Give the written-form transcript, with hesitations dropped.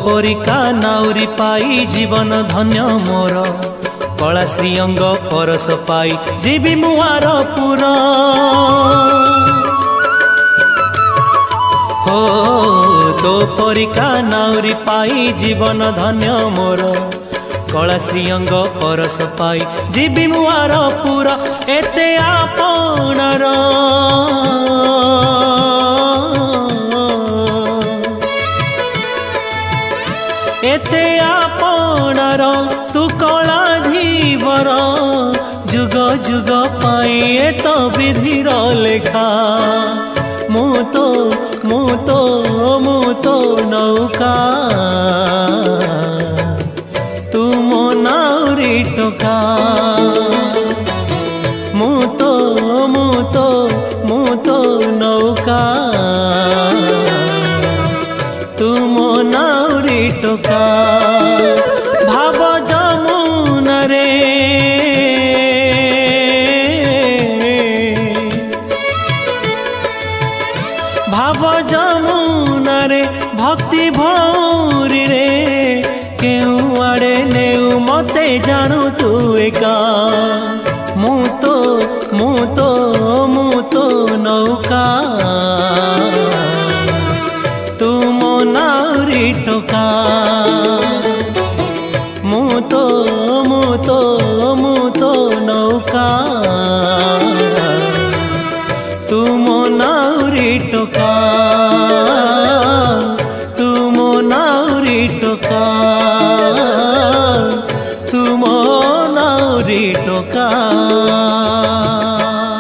परिका नाउरी पाई जीवन धन्य मोर कला श्रीअंग परस पाई जीवी मुआर पुर हो तो परिका नाउरी पाई जीवन धन्य मोर कला श्रीअंग परस पाई जीवी मुआर पुर एते आपणार एते आपणार तू कला धीवर जुग जुग पाई एत विधिर लेखा मु तो नौका तू मो नाउरी टोका मु तो नौका तू मो नाउरी टोका भाव जमुना रे भाव जमुना रे भक्ति भौरी रे केउ आड़े नेउ मते जानू तू एका मु तो नौका तू मो नाउरी टोका मु तो नौका तू मो नाउरी टोका।